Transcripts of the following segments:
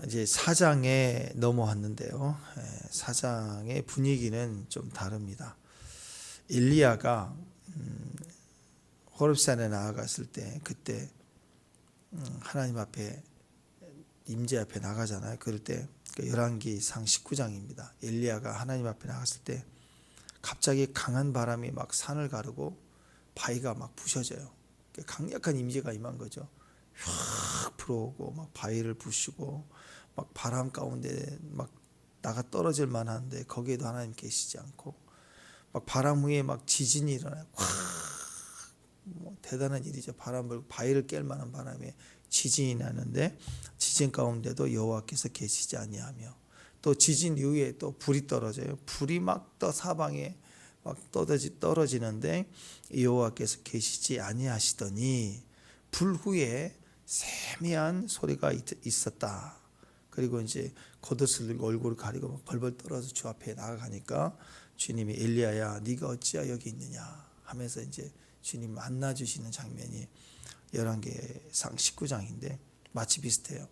이제 4장에 넘어왔는데요. 4장의 분위기는 좀 다릅니다. 엘리야가 호렙산에 나아갔을 때 그때 하나님 앞에 임재 앞에 나가잖아요. 그럴 때 열왕기상 19장입니다. 엘리야가 하나님 앞에 나갔을 때 갑자기 강한 바람이 막 산을 가르고 바위가 막 부셔져요. 강력한 임재가 임한 거죠. 휙 불어오고 막 바위를 부시고 막 바람 가운데 막 나가 떨어질 만한데 거기에도 하나님 계시지 않고 막 바람 후에 막 지진이 일어나요. 뭐 대단한 일이죠. 바람 불고 바위를 깰 만한 바람에 지진이 나는데 지진 가운데도 여호와께서 계시지 아니하며 또 지진 이후에 또 불이 떨어져요. 불이 막 떠 사방에 막 떨어지는데 여호와께서 계시지 아니하시더니 불 후에 세미한 소리가 있었다. 그리고 이제 겉옷을 들고 얼굴을 가리고 막 벌벌 떨어서 주 앞에 나아가니까 주님이 엘리야야 네가 어찌하여 여기 있느냐 하면서 이제 주님 만나 주시는 장면이 열왕기상 19장인데 마치 비슷해요.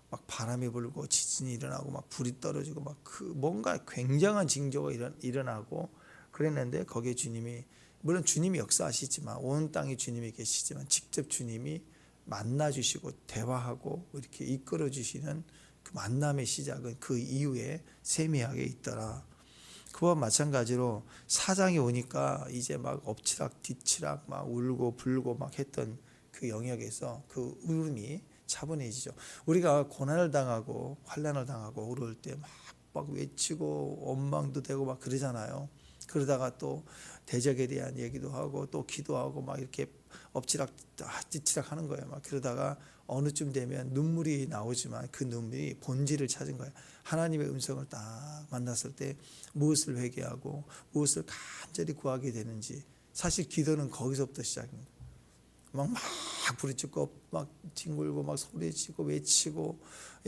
막 바람이 불고 지진이 일어나고 막 불이 떨어지고 막 그 뭔가 굉장한 징조가 일어나고 그랬는데 거기에 주님이 물론 주님이 역사하시지만 온 땅에 주님이 계시지만 직접 주님이 만나 주시고 대화하고 이렇게 이끌어 주시는 그 만남의 시작은 그 이후에 세미하게 있더라. 그와 마찬가지로 사장이 오니까 이제 막 엎치락 뒤치락 막 울고 불고 막 했던 그 영역에서 그 울음이 차분해지죠. 우리가 고난을 당하고 환난을 당하고 어려울 때 막 외치고 원망도 되고 막 그러잖아요. 그러다가 또 대적에 대한 얘기도 하고 또 기도하고 막 이렇게 엎치락 뒤치락 하는 거예요. 막 그러다가 어느쯤 되면 눈물이 나오지만 그 눈물이 본질을 찾은 거예요. 하나님의 음성을 딱 만났을 때 무엇을 회개하고 무엇을 간절히 구하게 되는지 사실 기도는 거기서부터 시작입니다. 막 부르짖고 막 뒹굴고 막 소리치고 외치고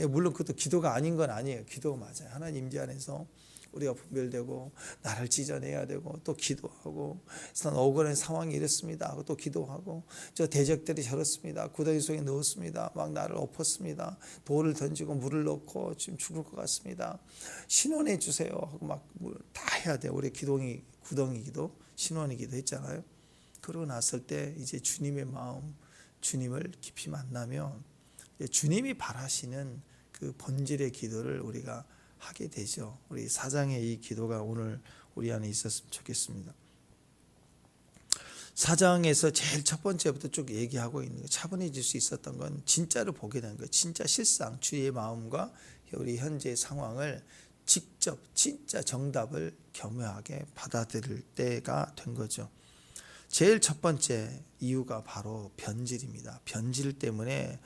물론 그것도 기도가 아닌 건 아니에요. 기도가 맞아요. 하나님 임재 안에서 우리가 분별되고 나를 찢어내야 되고 또 기도하고 억울한 상황이 이렇습니다 하고 또 기도하고 저 대적들이 저렇습니다. 구덩이 속에 넣었습니다. 막 나를 엎었습니다. 돌을 던지고 물을 넣고 지금 죽을 것 같습니다. 신원해 주세요 하고 막 다 해야 돼요. 우리 구덩이 기도 신원의 기도 했잖아요. 그러고 났을 때 이제 주님의 마음 주님을 깊이 만나면 주님이 바라시는 그 본질의 기도를 우리가 하게 되죠. 우리 사장의 이 기도가 오늘 우리 안에 있었으면 좋겠습니다. 사장에서 제일 첫 번째부터 쭉 얘기하고 있는 거 차분해질 수 있었던 건 진짜를 보게 된 거예요. 진짜 실상 주의 마음과 우리 현재의 상황을 직접 진짜 정답을 겸허하게 받아들일 때가 된 거죠. 제일 첫 번째 이유가 바로 변질입니다. 변질 때문에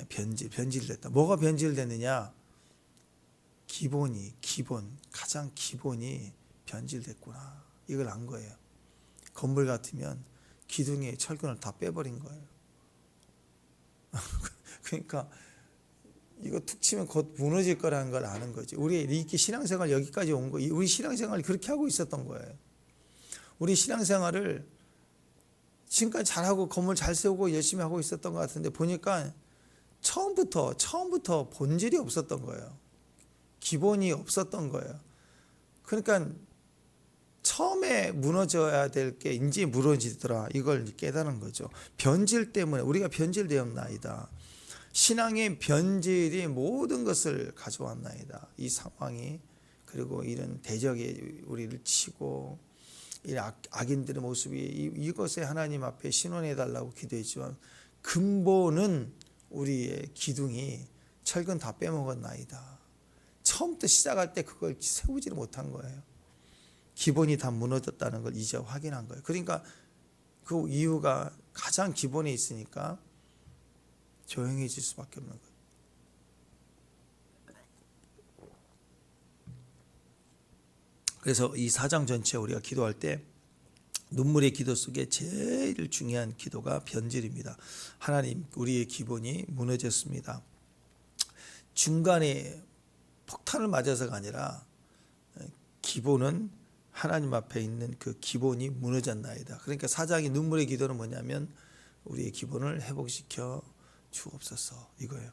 변질됐다. 뭐가 변질됐느냐? 가장 기본이 변질됐구나. 이걸 안 거예요. 건물 같으면 기둥에 철근을 다 빼버린 거예요. 그러니까 이거 툭 치면 곧 무너질 거라는 걸 아는 거지. 우리 이렇게 신앙생활 여기까지 온 거, 우리 신앙생활을 그렇게 하고 있었던 거예요. 우리 신앙생활을 지금까지 잘하고 건물 잘 세우고 열심히 하고 있었던 것 같은데 보니까 처음부터 본질이 없었던 거예요. 기본이 없었던 거예요. 그러니까 처음에 무너져야 될 게 이제 무너지더라. 이걸 깨달은 거죠. 변질 때문에 우리가 변질되었나이다. 신앙의 변질이 모든 것을 가져왔나이다. 이 상황이 그리고 이런 대적이 우리를 치고 이 악인들의 모습이 이것에 하나님 앞에 신원해 달라고 기도했지만 근본은 우리의 기둥이 철근 다 빼먹었나이다. 처음부터 시작할 때 그걸 세우지를 못한 거예요. 기본이 다 무너졌다는 걸 이제 확인한 거예요. 그러니까 그 이유가 가장 기본에 있으니까 조용해질 수밖에 없는 거예요. 그래서 이 4장 전체 우리가 기도할 때 눈물의 기도 속에 제일 중요한 기도가 변질입니다. 하나님, 우리의 기본이 무너졌습니다. 중간에 폭탄을 맞아서가 아니라 기본은 하나님 앞에 있는 그 기본이 무너졌나이다. 그러니까 4장의 눈물의 기도는 뭐냐면 우리의 기본을 회복시켜 주옵소서 이거예요.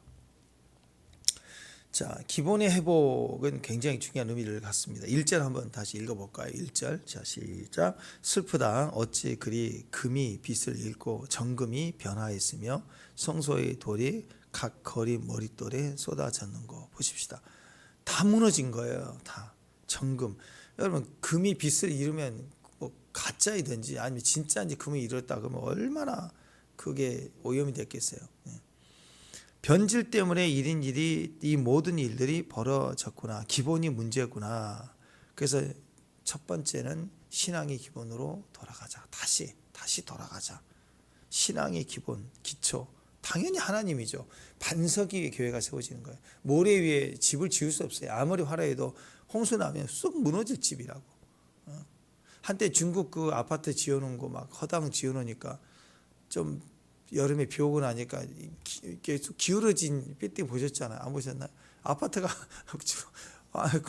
자, 기본의 회복은 굉장히 중요한 의미를 갖습니다. 1절 한번 다시 읽어볼까요? 1절. 자, 시작. 슬프다. 어찌 그리 금이 빛을 잃고 정금이 변화했으며 성소의 돌이 각 거리 머릿돌에 쏟아졌는고. 보십시다. 다 무너진 거예요. 다. 정금. 여러분, 금이 빛을 잃으면 뭐 가짜이든지 아니면 진짜인지 금을 잃었다 그러면 얼마나 그게 오염이 됐겠어요. 변질 때문에 일인 일이 이 모든 일들이 벌어졌구나. 기본이 문제구나. 그래서 첫 번째는 신앙의 기본으로 돌아가자. 다시 돌아가자. 신앙의 기본, 기초. 당연히 하나님이죠. 반석 위에 교회가 세워지는 거예요. 모래 위에 집을 지을 수 없어요. 아무리 화려해도 홍수 나면 쑥 무너질 집이라고. 한때 중국 그 아파트 지어놓은 거 막 허당 지어놓으니까 좀 여름에 비 오고 나니까 계속 기울어진 빌딩 보셨잖아요. 안 보셨나요? 아파트가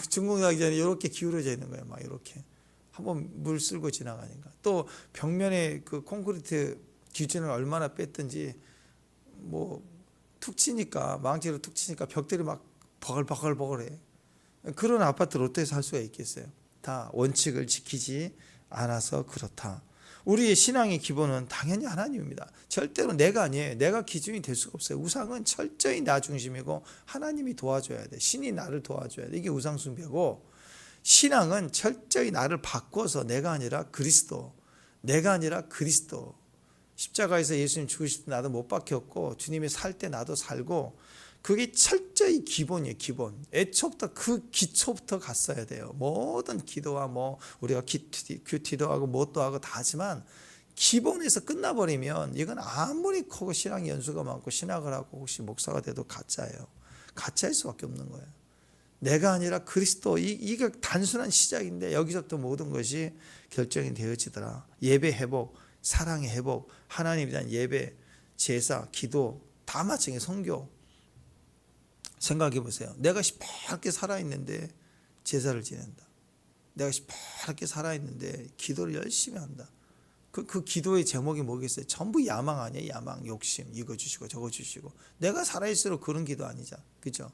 중국 나기 전에 이렇게 기울어져 있는 거예요. 막 이렇게 한번 물 쓸고 지나가니까. 또 벽면에 그 콘크리트 기준을 얼마나 뺐든지 뭐 툭 치니까 망치로 툭 치니까 벽들이 막 버글버글버글해. 그런 아파트 롯데에서 살 수가 있겠어요? 다 원칙을 지키지 않아서 그렇다. 우리의 신앙의 기본은 당연히 하나님입니다. 절대로 내가 아니에요. 내가 기준이 될 수가 없어요. 우상은 철저히 나 중심이고 하나님이 도와줘야 돼. 신이 나를 도와줘야 돼. 이게 우상 숭배고, 신앙은 철저히 나를 바꿔서 내가 아니라 그리스도, 내가 아니라 그리스도. 십자가에서 예수님 죽으실 때 나도 못 박혔고 주님이 살 때 나도 살고, 그게 철저히 기본이에요. 기본. 애초부터 그 기초부터 갔어야 돼요. 모든 기도와 뭐 우리가 큐티도 하고 뭣도 하고 다 하지만 기본에서 끝나버리면 이건 아무리 크고 신앙 연수가 많고 신학을 하고 혹시 목사가 돼도 가짜예요. 가짜일 수밖에 없는 거예요. 내가 아니라 그리스도. 이게 단순한 시작인데 여기서부터 모든 것이 결정이 되어지더라. 예배 회복, 사랑의 회복, 하나님에 대한 예배, 제사, 기도 다 마찬가지. 성교. 생각해 보세요. 내가 시퍼렇게 살아있는데 제사를 지낸다. 내가 시퍼렇게 살아있는데 기도를 열심히 한다. 그 기도의 제목이 뭐겠어요? 전부 야망 아니에요? 야망, 욕심, 이거 주시고 저거 주시고. 내가 살아있으러 그런 기도 아니죠. 그죠?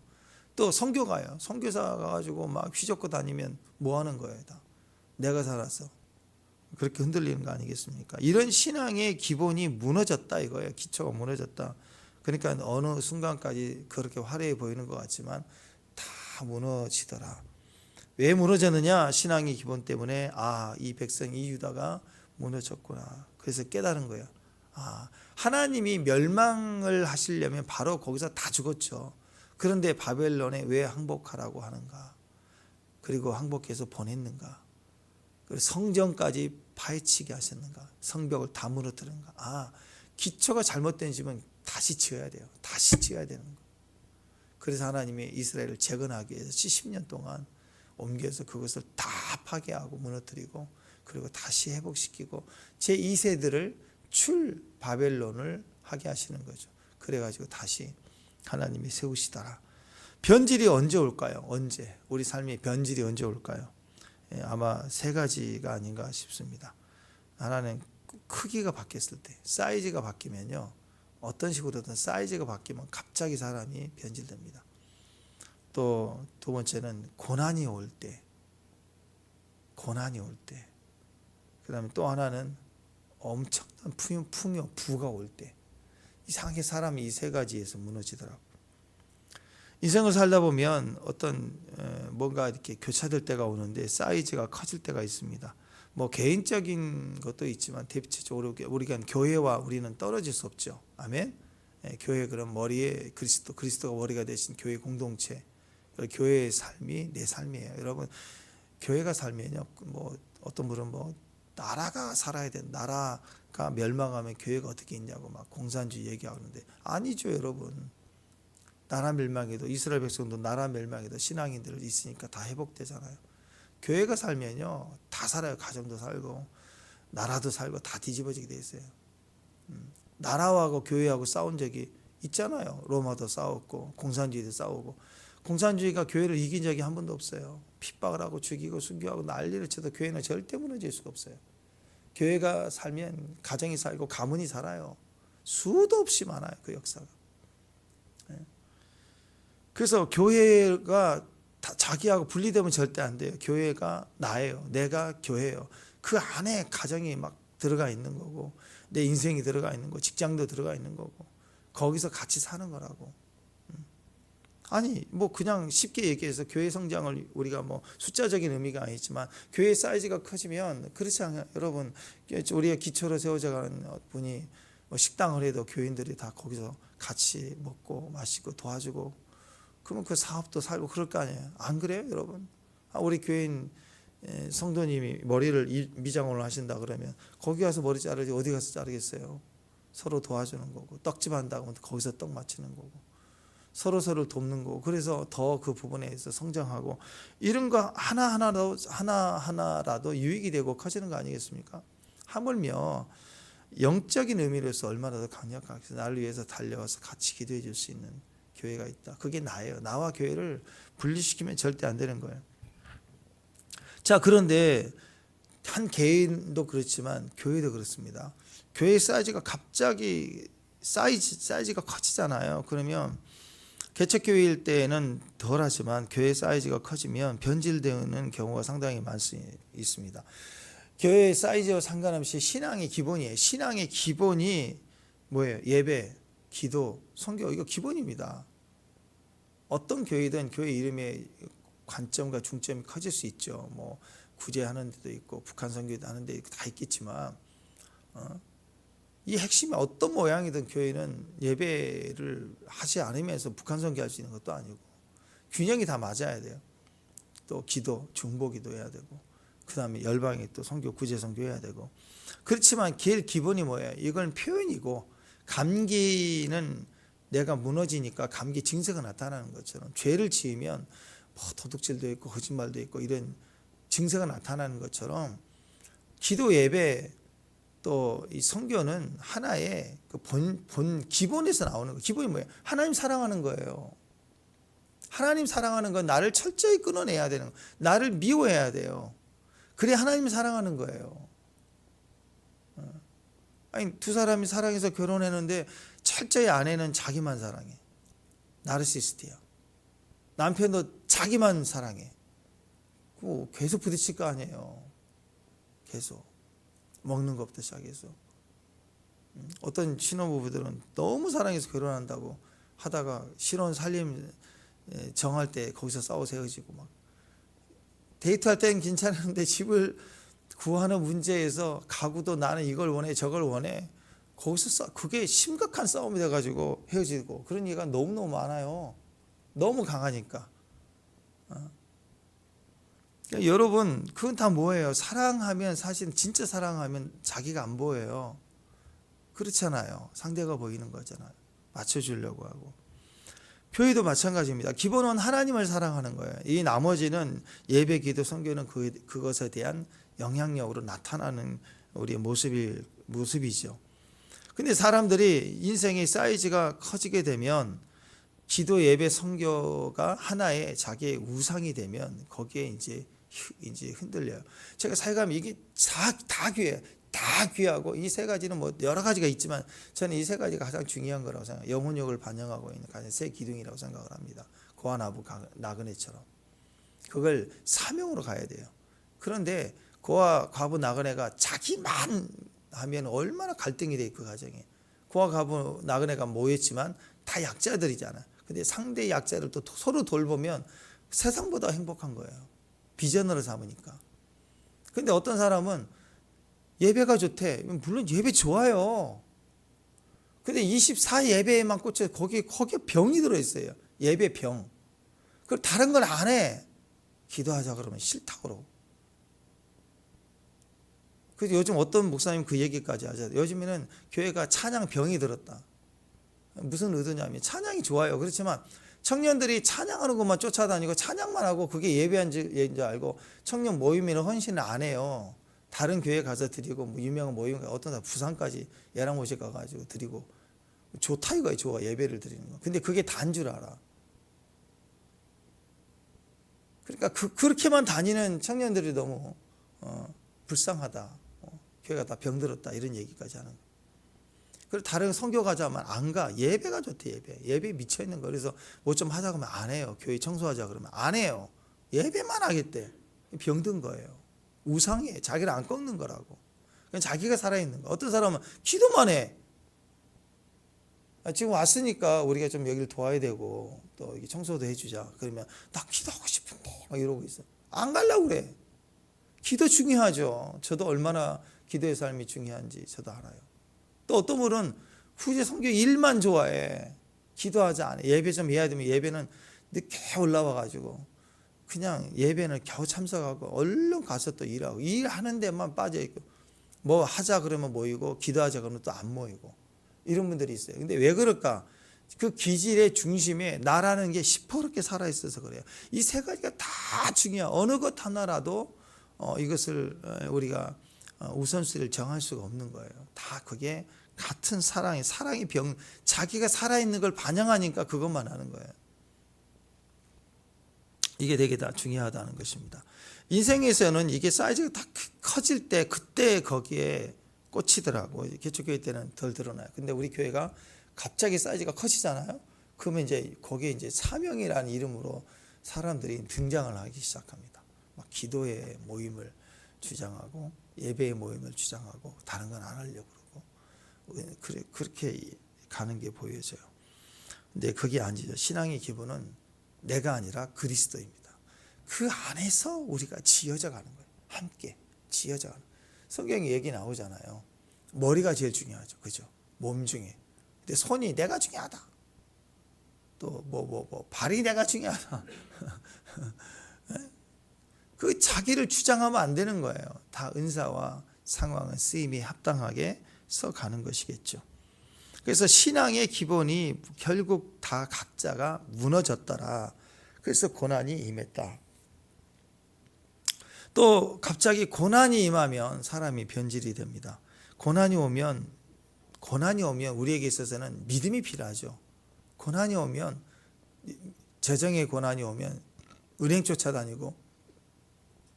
또 선교 가요. 선교사 가가지고 막 휘젓고 다니면 뭐 하는 거예요? 다. 내가 살아서. 그렇게 흔들리는 거 아니겠습니까? 이런 신앙의 기본이 무너졌다 이거예요. 기초가 무너졌다. 그러니까 어느 순간까지 그렇게 화려해 보이는 것 같지만 다 무너지더라. 왜 무너졌느냐? 신앙의 기본 때문에. 이 백성 이 유다가 무너졌구나. 그래서 깨달은 거예요. 하나님이 멸망을 하시려면 바로 거기서 다 죽었죠. 그런데 바벨론에 왜 항복하라고 하는가? 그리고 항복해서 보냈는가? 그리고 성전까지 파헤치게 하셨는가? 성벽을 다 무너뜨린가? 기초가 잘못된 집은 다시 지어야 돼요. 다시 지어야 되는 거예요. 그래서 하나님이 이스라엘을 재건하기 위해서 70년 동안 옮겨서 그것을 다 파괴하고 무너뜨리고 그리고 다시 회복시키고 제2세들을 출 바벨론을 하게 하시는 거죠. 그래가지고 다시 하나님이 세우시더라. 변질이 언제 올까요? 언제? 우리 삶의 변질이 언제 올까요? 아마 세 가지가 아닌가 싶습니다. 하나는 크기가 바뀌었을 때, 사이즈가 바뀌면요. 어떤 식으로든 사이즈가 바뀌면 갑자기 사람이 변질됩니다. 또 두 번째는 고난이 올 때, 그 다음에 또 하나는 엄청난 풍요, 부가 올 때, 이상하게 사람이 이 세 가지에서 무너지더라고요. 인생을 살다 보면 어떤 뭔가 이렇게 교차될 때가 오는데 사이즈가 커질 때가 있습니다. 뭐 개인적인 것도 있지만 대표적으로 우리가 교회와 우리는 떨어질 수 없죠. 아멘. 교회 그런 머리에 그리스도가 머리가 되신 교회 공동체, 교회의 삶이 내 삶이에요. 여러분 교회가 살면요, 뭐 어떤 분은 뭐 나라가 살아야 돼, 나라가 멸망하면 교회가 어떻게 있냐고 막 공산주의 얘기하는데 아니죠, 여러분. 나라 멸망에도 이스라엘 백성도 나라 멸망에도 신앙인들 있으니까 다 회복되잖아요. 교회가 살면요 다 살아요. 가정도 살고 나라도 살고 다 뒤집어지게 돼 있어요. 나라하고 교회하고 싸운 적이 있잖아요. 로마도 싸웠고 공산주의도 싸우고. 공산주의가 교회를 이긴 적이 한 번도 없어요. 핍박을 하고 죽이고 순교하고 난리를 쳐도 교회는 절대 무너질 수가 없어요. 교회가 살면 가정이 살고 가문이 살아요. 수도 없이 많아요. 그 역사가. 그래서 교회가 자기하고 분리되면 절대 안 돼요. 교회가 나예요. 내가 교회예요. 그 안에 가정이 막 들어가 있는 거고, 내 인생이 들어가 있는 거고, 직장도 들어가 있는 거고, 거기서 같이 사는 거라고. 아니 뭐 그냥 쉽게 얘기해서 교회 성장을 우리가 뭐 숫자적인 의미가 아니지만 교회 사이즈가 커지면 그렇지 않아요. 여러분, 우리가 기초로 세워져 가는 분이 뭐 식당을 해도 교인들이 다 거기서 같이 먹고 마시고 도와주고, 그러면 그 사업도 살고 그럴 거 아니에요. 안 그래요 여러분? 우리 교인 성도님이 머리를 미장원을 하신다 그러면 거기 가서 머리 자르지 어디 가서 자르겠어요? 서로 도와주는 거고, 떡집 한다고 하면 거기서 떡 맞추는 거고, 서로를 돕는 거고, 그래서 더 그 부분에서 성장하고, 이런 거 하나하나라도 유익이 되고 커지는 거 아니겠습니까? 하물며 영적인 의미로서 얼마나 더 강력하게 나를 위해서 달려와서 같이 기도해 줄 수 있는 교회가 있다. 그게 나예요. 나와 교회를 분리시키면 절대 안 되는 거예요. 자, 그런데 한 개인도 그렇지만 교회도 그렇습니다. 교회 사이즈가 갑자기 사이즈가 커지잖아요. 그러면 개척교회일 때는 덜하지만 교회 사이즈가 커지면 변질되는 경우가 상당히 있습니다. 교회 사이즈와 상관없이 신앙의 기본이에요. 신앙의 기본이 뭐예요? 예배, 기도, 선교, 이거 기본입니다. 어떤 교회든 교회 이름의 관점과 중점이 커질 수 있죠. 뭐 구제하는 데도 있고 북한 선교도 하는 데 다 있겠지만, 이 핵심이 어떤 모양이든 교회는 예배를 하지 않으면서 북한 선교할 수 있는 것도 아니고, 균형이 다 맞아야 돼요. 또 기도, 중보기도 해야 되고, 그 다음에 열방에 또 선교, 구제 선교 해야 되고. 그렇지만 제일 기본이 뭐예요? 이건 표현이고, 감기는 내가 무너지니까 감기 증세가 나타나는 것처럼, 죄를 지으면 뭐 도둑질도 있고 거짓말도 있고 이런 증세가 나타나는 것처럼, 기도, 예배, 또 이 선교는 하나의 그 본 기본에서 나오는 거. 기본이 뭐예요? 하나님 사랑하는 거예요. 하나님 사랑하는 건 나를 철저히 끊어내야 되는 거. 나를 미워해야 돼요. 그래 하나님 사랑하는 거예요. 아니 두 사람이 사랑해서 결혼했는데 철저히 아내는 자기만 사랑해. 나르시스트야. 남편도 자기만 사랑해. 계속 부딪힐 거 아니에요. 계속. 먹는 것부터 시작해서. 어떤 신혼부부들은 너무 사랑해서 결혼한다고 하다가 신혼 살림 정할 때 거기서 싸워서 헤어지고, 막 데이트할 때는 괜찮은데 집을 구하는 문제에서 가구도 나는 이걸 원해 저걸 원해, 거기서 그게 심각한 싸움이 돼가지고 헤어지고, 그런 얘기가 너무너무 많아요. 너무 강하니까. 그러니까 여러분, 그건 다 뭐예요? 사랑하면, 사실 진짜 사랑하면 자기가 안 보여요. 그렇잖아요. 상대가 보이는 거잖아요. 맞춰주려고 하고. 교회도 마찬가지입니다. 기본은 하나님을 사랑하는 거예요. 이 나머지는 예배, 기도, 선교는 그것에 대한 영향력으로 나타나는 우리의 모습이죠. 근데 사람들이 인생의 사이즈가 커지게 되면, 기도, 예배, 선교가 하나의 자기의 우상이 되면 거기에 이제 흔들려요. 제가 살가면 이게 다 귀해요. 다 귀하고, 이 세 가지는 뭐 여러 가지가 있지만 저는 이 세 가지가 가장 중요한 거라고 생각해요. 영혼력을 반영하고 있는 가장 새 기둥이라고 생각을 합니다. 고아나부 나그네처럼 그걸 사명으로 가야 돼요. 그런데 고아 과부 나그네가 자기만 하면 얼마나 갈등이 돼, 그 가정에. 고아 과부 나그네가 모였지만 다 약자들이잖아요. 근데 상대 약자를 또 서로 돌보면 세상보다 행복한 거예요. 비전으로 삼으니까. 근데 어떤 사람은 예배가 좋대. 물론 예배 좋아요. 근데 24 예배에만 꽂혀 거기에 병이 들어있어요. 예배 병. 그걸 다른 걸 안 해. 기도하자 그러면 싫다고 그러고. 그래서 요즘 어떤 목사님 그 얘기까지 하잖아요. 요즘에는 교회가 찬양 병이 들었다. 무슨 의도냐면 찬양이 좋아요. 그렇지만 청년들이 찬양하는 것만 쫓아다니고 찬양만 하고 그게 예배인 줄 알고 청년 모임에는 헌신을 안 해요. 다른 교회 가서 드리고, 뭐 유명한 모임, 어떤 사람 부산까지 예랑고시 가가지고 드리고, 좋다 이거예요. 좋아, 예배를 드리는 거. 근데 그게 다인 줄 알아. 그러니까 그렇게만 다니는 청년들이 너무 불쌍하다. 교회가 다 병들었다, 이런 얘기까지 하는 거예요. 그리고 다른 선교 가자면 안 가. 예배가 좋대. 예배에 미쳐 있는 거. 그래서 뭐 좀 하자 그러면 안 해요. 교회 청소하자 그러면 안 해요. 예배만 하겠대. 병든 거예요. 우상이에요. 자기를 안 꺾는 거라고. 그냥 자기가 살아있는 거. 어떤 사람은 기도만 해. 지금 왔으니까 우리가 좀 여기를 도와야 되고 또 청소도 해주자. 그러면 나 기도하고 싶은데 막 이러고 있어. 안 가려고 그래. 기도 중요하죠. 저도 얼마나 기도의 삶이 중요한지 저도 알아요. 또 어떤 분은 후제 성경 일만 좋아해. 기도하지 않아. 예배 좀 해야 되면 예배는 늦게 올라와 가지고 그냥 예배는 겨우 참석하고 얼른 가서 또 일하고 일하는 데만 빠져 있고 뭐 하자 그러면 모이고 기도하자 그러면 또 안 모이고 이런 분들이 있어요. 근데 왜 그럴까? 그 기질의 중심에 나라는 게 시퍼렇게 살아 있어서 그래요. 이 세 가지가 다 중요해요. 어느 것 하나라도 이것을 우리가 우선순위를 정할 수가 없는 거예요. 다 그게 같은 사랑이 자기가 살아있는 걸 반영하니까 그것만 하는 거예요. 이게 되게 다 중요하다는 것입니다. 인생에서는 이게 사이즈가 다 커질 때 그때 거기에 꽂히더라고. 개척교회 때는 덜 드러나요. 근데 우리 교회가 갑자기 사이즈가 커지잖아요. 그러면 이제 거기에 이제 사명이라는 이름으로 사람들이 등장을 하기 시작합니다. 막 기도의 모임을 주장하고 예배의 모임을 주장하고 다른 건 안 하려고 그러고 그렇게 가는 게 보여져요. 근데 그게 아니죠. 신앙의 기본은 내가 아니라 그리스도입니다. 그 안에서 우리가 지어져 가는 거예요. 함께 지어져 가는. 성경에 얘기 나오잖아요. 머리가 제일 중요하죠. 그죠? 몸 중에. 근데 손이 내가 중요하다. 또 발이 내가 중요하다. 그 자기를 주장하면 안 되는 거예요. 다 은사와 상황은 쓰임이 합당하게 써가는 것이겠죠. 그래서 신앙의 기본이 결국 다 각자가 무너졌더라. 그래서 고난이 임했다. 또 갑자기 고난이 임하면 사람이 변질이 됩니다. 고난이 오면 우리에게 있어서는 믿음이 필요하죠. 고난이 오면 재정의 고난이 오면 은행 쫓아다니고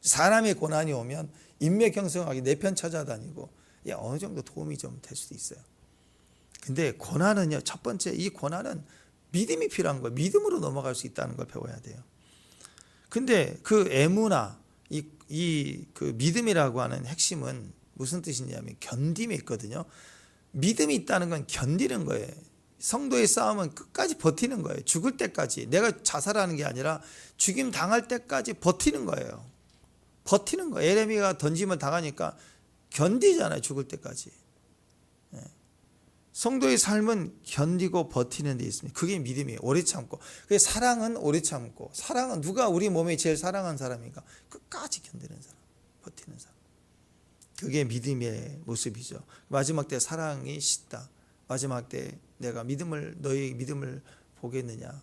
사람의 고난이 오면 인맥 형성하기 내 편 찾아다니고 어느 정도 도움이 좀 될 수도 있어요. 근데 고난은요, 첫 번째 이 고난은 믿음이 필요한 거예요. 믿음으로 넘어갈 수 있다는 걸 배워야 돼요. 근데 그 에무나 그 믿음이라고 하는 핵심은 무슨 뜻이냐면 견딤에 있거든요. 믿음이 있다는 건 견디는 거예요. 성도의 싸움은 끝까지 버티는 거예요. 죽을 때까지. 내가 자살하는 게 아니라 죽임 당할 때까지 버티는 거예요. 버티는 거예요. 에레미야가 던짐을 당하니까 견디잖아요. 죽을 때까지. 성도의 삶은 견디고 버티는 데 있습니다. 그게 믿음이에요. 오래 참고. 사랑은 오래 참고. 사랑은 누가 우리 몸에 제일 사랑하는 사람인가? 끝까지 견디는 사람. 버티는 사람. 그게 믿음의 모습이죠. 마지막 때 사랑이 식다. 마지막 때 내가 너의 믿음을 보겠느냐?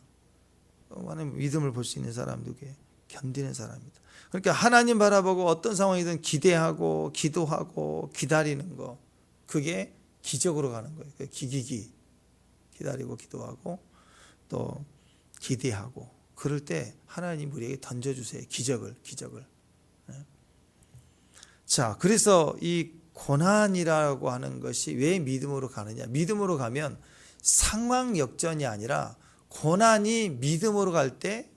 많은 믿음을 볼 수 있는 사람 누구예요? 견디는 사람입니다. 그러니까 하나님 바라보고 어떤 상황이든 기대하고 기도하고 기다리는 거. 그게 기적으로 가는 거예요. 기다리고 기도하고 또 기대하고 그럴 때 하나님 우리에게 던져주세요. 기적을. 자, 그래서 이 고난이라고 하는 것이 왜 믿음으로 가느냐? 믿음으로 가면 상황 역전이 아니라 고난이 믿음으로 갈 때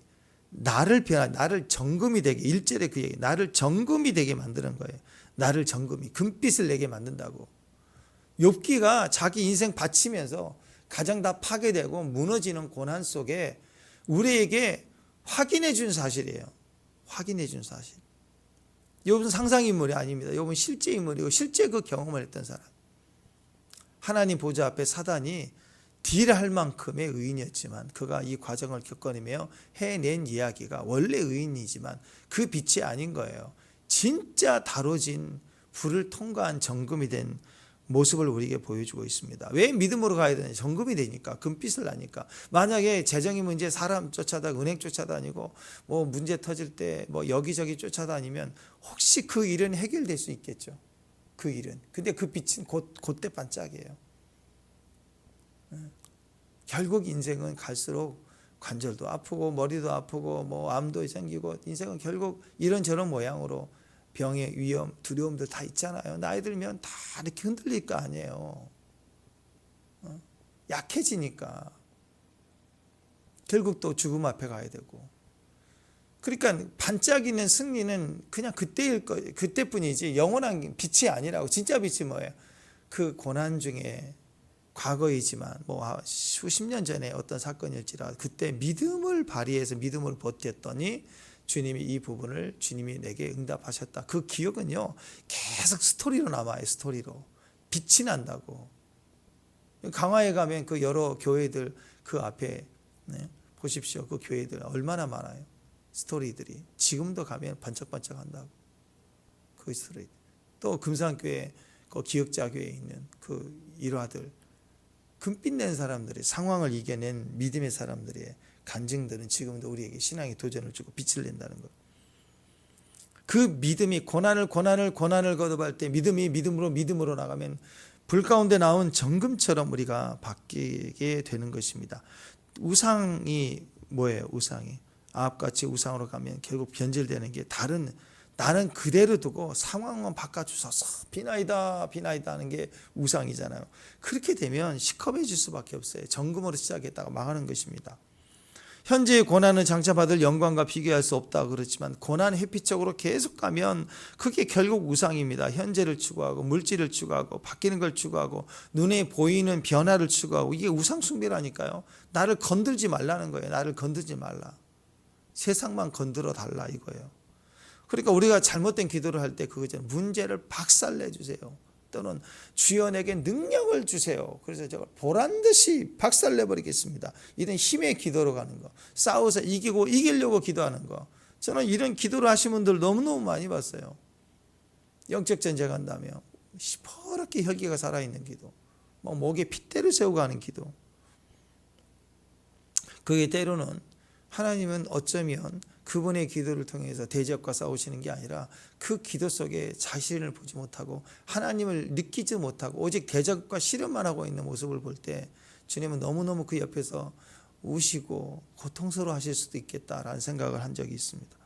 나를 정금이 되게 1절에 그 얘기 나를 정금이 되게 만드는 거예요. 나를 정금이 금빛을 내게 만든다고. 욥기가 자기 인생 바치면서 가정 다 파괴되고 무너지는 고난 속에 우리에게 확인해 준 사실이에요. 확인해 준 사실. 욥은 상상인물이 아닙니다. 욥은 실제 인물이고 실제 그 경험을 했던 사람. 하나님 보좌 앞에 사단이 딜할 만큼의 의인이었지만 그가 이 과정을 겪어내며 해낸 이야기가 원래 의인이지만 그 빛이 아닌 거예요. 진짜 다뤄진 불을 통과한 정금이 된 모습을 우리에게 보여주고 있습니다. 왜 믿음으로 가야 되냐? 정금이 되니까, 금빛을 나니까. 만약에 재정이 문제, 사람 쫓아다니고 은행 쫓아다니고 뭐 문제 터질 때 뭐 여기저기 쫓아다니면 혹시 그 일은 해결될 수 있겠죠. 그 일은. 근데 그 빛은 그때 반짝이에요. 결국 인생은 갈수록 관절도 아프고 머리도 아프고 뭐 암도 생기고 인생은 결국 이런저런 모양으로 병의 위험, 두려움들 다 있잖아요. 나이 들면 다 이렇게 흔들릴 거 아니에요. 약해지니까 결국 또 죽음 앞에 가야 되고. 그러니까 반짝이는 승리는 그냥 그때일 거, 그때뿐이지 영원한 빛이 아니라고. 진짜 빛이 뭐예요? 그 고난 중에 과거이지만 뭐 수십 년 전에 어떤 사건일지라 그때 믿음을 발휘해서 믿음을 버텼더니 주님이 이 부분을 주님이 내게 응답하셨다. 그 기억은요 계속 스토리로 남아요. 스토리로 빛이 난다고. 강화에 가면 그 여러 교회들 그 앞에 보십시오. 그 교회들 얼마나 많아요. 스토리들이 지금도 가면 반짝반짝한다고. 그 스토리. 또 금산교회 그 기역자교회에 있는 그 일화들, 금빛 낸 사람들의 상황을 이겨낸 믿음의 사람들의 간증들은 지금도 우리에게 신앙의 도전을 주고 빛을 낸다는 것. 그 믿음이 고난을 거듭할 때 믿음이 믿음으로 나가면 불 가운데 나온 정금처럼 우리가 바뀌게 되는 것입니다. 우상이 뭐예요? 우상이 아합같이 우상으로 가면 결국 변질되는 게 다른, 나는 그대로 두고 상황만 바꿔주소서 비나이다 하는 게 우상이잖아요. 그렇게 되면 시커매질 수밖에 없어요. 정금으로 시작했다가 망하는 것입니다. 현재의 고난은 장차 받을 영광과 비교할 수 없다 그렇지만 고난 회피적으로 계속 가면 그게 결국 우상입니다. 현재를 추구하고 물질을 추구하고 바뀌는 걸 추구하고 눈에 보이는 변화를 추구하고 이게 우상 숭배라니까요. 나를 건들지 말라는 거예요. 나를 건들지 말라. 세상만 건드려 달라 이거예요. 그러니까 우리가 잘못된 기도를 할 때 그거잖아요. 문제를 박살내 주세요. 또는 주여 내게 능력을 주세요. 그래서 제가 보란듯이 박살내 버리겠습니다. 이런 힘의 기도로 가는 거. 싸워서 이기려고 기도하는 거. 저는 이런 기도를 하신 분들 너무너무 많이 봤어요. 영적 전쟁한다며 시퍼렇게 혈기가 살아있는 기도. 막 목에 핏대를 세우고 하는 기도. 그게 때로는 하나님은 어쩌면 그분의 기도를 통해서 대적과 싸우시는 게 아니라 그 기도 속에 자신을 보지 못하고 하나님을 느끼지 못하고 오직 대적과 씨름만 하고 있는 모습을 볼 때 주님은 너무너무 그 옆에서 우시고 고통스러워 하실 수도 있겠다라는 생각을 한 적이 있습니다.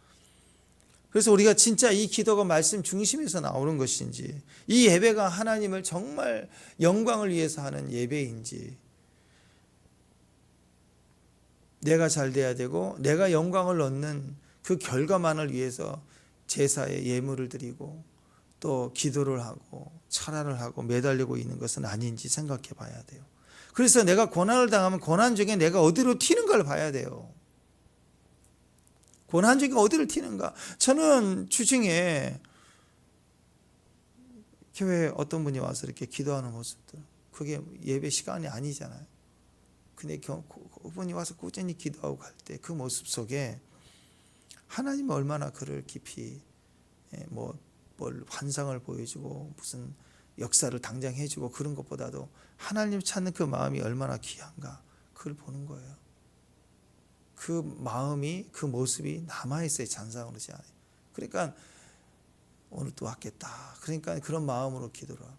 그래서 우리가 진짜 이 기도가 말씀 중심에서 나오는 것인지, 이 예배가 하나님을 정말 영광을 위해서 하는 예배인지, 내가 잘 돼야 되고 내가 영광을 얻는 그 결과만을 위해서 제사에 예물을 드리고 또 기도를 하고 철야를 하고 매달리고 있는 것은 아닌지 생각해 봐야 돼요. 그래서 내가 고난을 당하면 고난 중에 내가 어디로 튀는 걸 봐야 돼요. 고난 중에 어디를 튀는가. 저는 주중에 교회에 어떤 분이 와서 이렇게 기도하는 모습들, 그게 예배 시간이 아니잖아요. 근데 그분이 와서 꾸준히 기도하고 갈 때 그 모습 속에 하나님은 얼마나 그를 깊이 뭘 환상을 보여주고 무슨 역사를 당장 해주고 그런 것보다도 하나님 찾는 그 마음이 얼마나 귀한가, 그걸 보는 거예요. 그 마음이, 그 모습이 남아있어요. 잔상으로 지 않아요. 그러니까 오늘 또 왔겠다. 그러니까 그런 마음으로 기도를 하고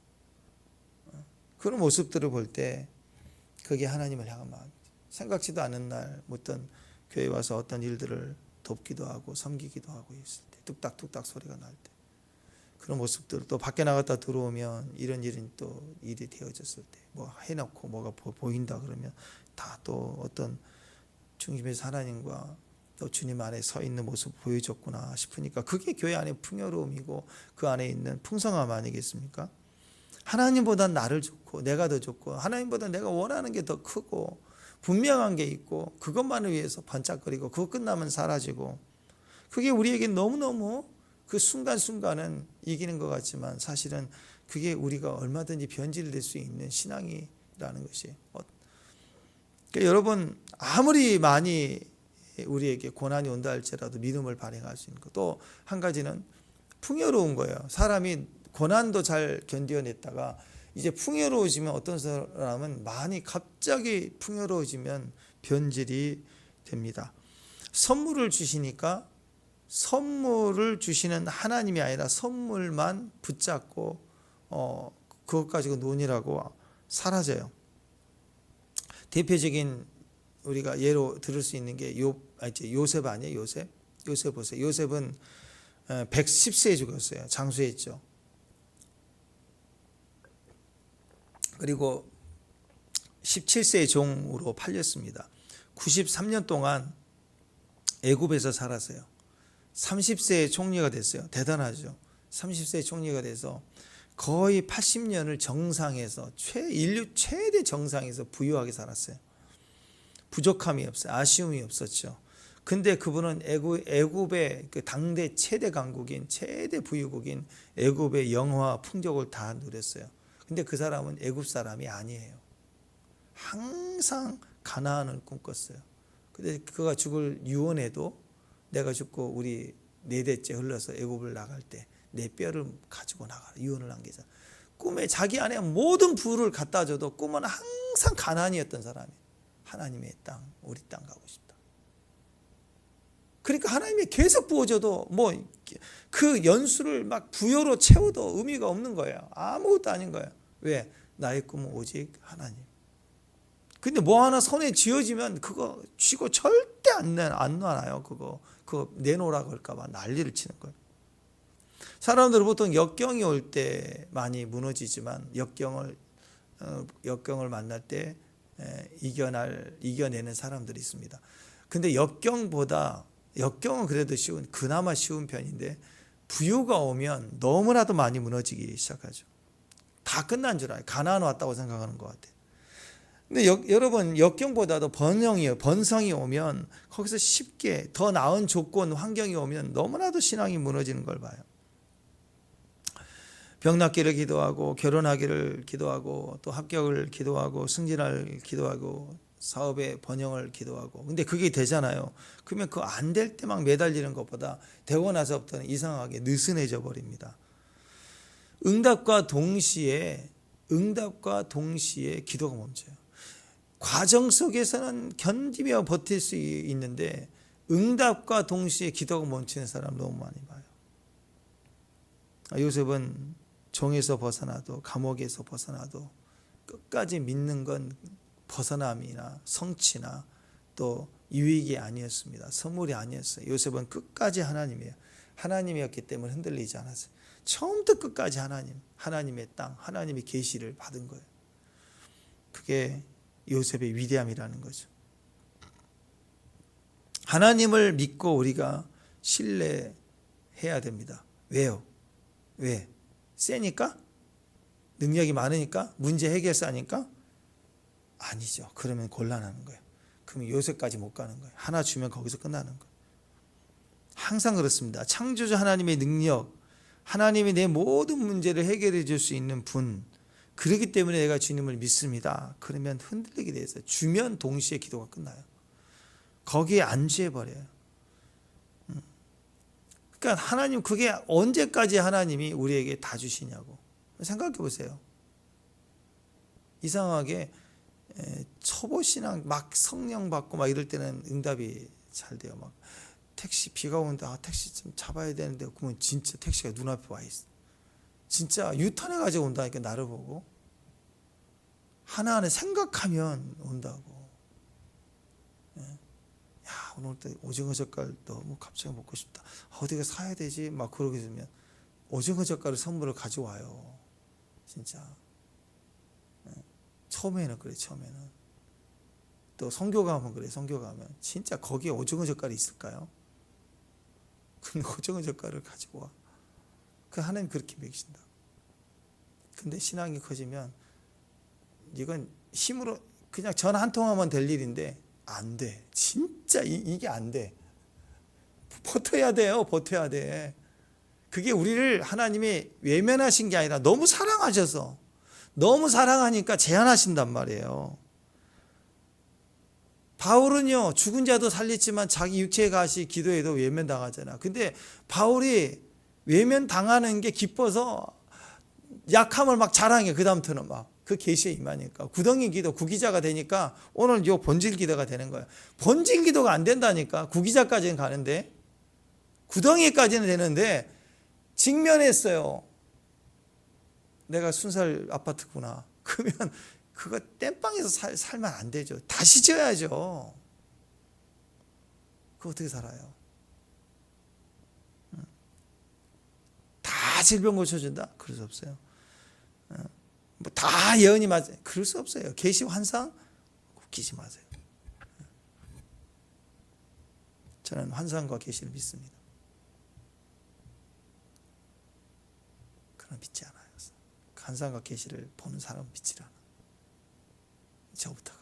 그런 모습들을 볼 때 그게 하나님을 향한 마음이죠. 생각지도 않은 날 어떤 교회에 와서 어떤 일들을 돕기도 하고 섬기기도 하고 있을 때 뚝딱뚝딱 소리가 날 때 그런 모습들, 또 밖에 나갔다 들어오면 이런 일이 되어졌을 때 뭐 해놓고 뭐가 보인다 그러면 다 또 어떤 중심에서 하나님과 또 주님 안에 서 있는 모습 보여줬구나 싶으니까 그게 교회 안에 풍요로움이고 그 안에 있는 풍성함 아니겠습니까? 하나님보다 나를 좋고 내가 더 좋고 하나님보다 내가 원하는 게 더 크고 분명한 게 있고 그것만을 위해서 반짝거리고 그거 끝나면 사라지고, 그게 우리에게 너무너무 그 순간순간은 이기는 것 같지만 사실은 그게 우리가 얼마든지 변질될 수 있는 신앙이라는 것이. 그러니까 여러분, 아무리 많이 우리에게 고난이 온다 할지라도 믿음을 발휘할 수 있는 것. 또 한 가지는 풍요로운 거예요. 사람이 고난도 잘 견뎌냈다가 이제 풍요로워지면 어떤 사람은 많이 갑자기 풍요로워지면 변질이 됩니다. 선물을 주시니까 선물을 주시는 하나님이 아니라 선물만 붙잡고 그것 가지고 논의라고 사라져요. 대표적인 우리가 예로 들을 수 있는 게 요셉 아니에요? 요셉 보세요. 요셉은 110세에 죽었어요. 장수했죠. 그리고 17세의 종으로 팔렸습니다. 93년 동안 애굽에서 살았어요. 30세의 총리가 됐어요. 대단하죠. 30세의 총리가 돼서 거의 80년을 정상에서 인류 최대 정상에서 부유하게 살았어요. 부족함이 없어요. 아쉬움이 없었죠. 근데 그분은 애굽의 그 당대 최대 강국인 최대 부유국인 애굽의 영화 풍족을 다 누렸어요. 근데 그 사람은 애굽 사람이 아니에요. 항상 가나안을 꿈꿨어요. 근데 그가 죽을 유언에도 내가 죽고 우리 4대째 흘러서 애굽을 나갈 때 내 뼈를 가지고 나가라 유언을 남기자. 꿈에 자기 안에 모든 부를 갖다 줘도 꿈은 항상 가나안이었던 사람이에요. 하나님의 땅, 우리 땅 가고 싶다. 그러니까 하나님이 계속 부어줘도 뭐 그 연수를 막 부여로 채워도 의미가 없는 거예요. 아무것도 아닌 거예요. 왜? 나의 꿈은 오직 하나님. 근데 뭐 하나 손에 쥐어지면 그거 쥐고 절대 안 놔놔요. 그거 내놓으라 그럴까 봐 난리를 치는 거예요. 사람들은 보통 역경이 올 때 많이 무너지지만 역경을 만날 때 이겨내는 사람들이 있습니다. 근데 역경은 그래도 그나마 쉬운 편인데 부유가 오면 너무나도 많이 무너지기 시작하죠. 다 끝난 줄 알아요. 가나안 왔다고 생각하는 것 같아요. 근데 여러분 역경보다도 번성이 오면 거기서 쉽게 더 나은 조건, 환경이 오면 너무나도 신앙이 무너지는 걸 봐요. 병 낫기를 기도하고 결혼하기를 기도하고 또 합격을 기도하고 승진을 기도하고 사업의 번영을 기도하고 근데 그게 되잖아요. 그러면 그 안 될 때 막 매달리는 것보다 되고 나서부터는 이상하게 느슨해져 버립니다. 응답과 동시에 기도가 멈춰요. 과정 속에서는 견디며 버틸 수 있는데 응답과 동시에 기도가 멈추는 사람 너무 많이 봐요. 요셉은 종에서 벗어나도 감옥에서 벗어나도 끝까지 믿는 건 벗어남이나 성취나 또 유익이 아니었습니다. 선물이 아니었어요. 요셉은 끝까지 하나님이에요. 하나님이었기 때문에 흔들리지 않았어요. 처음부터 끝까지 하나님의 땅, 하나님의 계시를 받은 거예요. 그게 요셉의 위대함이라는 거죠. 하나님을 믿고 우리가 신뢰해야 됩니다. 왜요? 왜? 세니까? 능력이 많으니까? 문제 해결사니까? 아니죠. 그러면 곤란한 거예요. 그러면 요셉까지 못 가는 거예요. 하나 주면 거기서 끝나는 거예요. 항상 그렇습니다. 창조주 하나님의 능력, 하나님이 내 모든 문제를 해결해 줄 수 있는 분, 그렇기 때문에 내가 주님을 믿습니다. 그러면 흔들리게 돼서 주면 동시에 기도가 끝나요. 거기에 안주해버려요. 그러니까 하나님 그게 언제까지 하나님이 우리에게 다 주시냐고 생각해 보세요. 이상하게 초보신앙 막 성령 받고 막 이럴 때는 응답이 잘 돼요. 막 택시 비가 오는데 택시 좀 잡아야 되는데 그러면 진짜 택시가 눈앞에 와 있어. 진짜 유턴해 가지고 온다니까 나를 보고 하나하나 생각하면 온다고. 야 오늘 또 오징어 젓갈 너무 갑자기 먹고 싶다. 어디가 사야 되지? 막 그러게 되면 오징어 젓갈을 선물을 가져와요. 진짜. 처음에는 그래. 처음에는 또 선교 가면 그래. 선교 가면 진짜 거기에 오징어 젓갈이 있을까요? 근데 오징어 젓갈을 가지고 와. 그 하나님 그렇게 먹이신다. 근데 신앙이 커지면 이건 힘으로 그냥 전화 한 통화만 될 일인데 안 돼. 진짜 이게 안 돼. 버텨야 돼요. 버텨야 돼. 그게 우리를 하나님이 외면하신 게 아니라 너무 사랑하셔서 너무 사랑하니까 제한하신단 말이에요. 바울은요 죽은 자도 살렸지만 자기 육체의 가시 기도해도 외면당하잖아. 근데 바울이 외면당하는 게 기뻐서 약함을 막 자랑해. 그 다음부터는 막 그 계시에 임하니까 구덩이 기도 구기자가 되니까 오늘 요 본질 기도가 되는 거예요. 본질 기도가 안 된다니까. 구기자까지는 가는데 구덩이까지는 되는데 직면했어요. 내가 순살 아파트구나. 그러면 그거 땜빵에서 살면 안 되죠. 다시 지어야죠. 그거 어떻게 살아요? 다 질병 고쳐준다? 그럴 수 없어요. 뭐 다 예언이 맞아요. 그럴 수 없어요. 계시 환상 웃기지 마세요. 저는 환상과 계시를 믿습니다. 그러나 믿지 않아요. 환상과 계시를 보는 사람은 믿지 않아. 저부터가.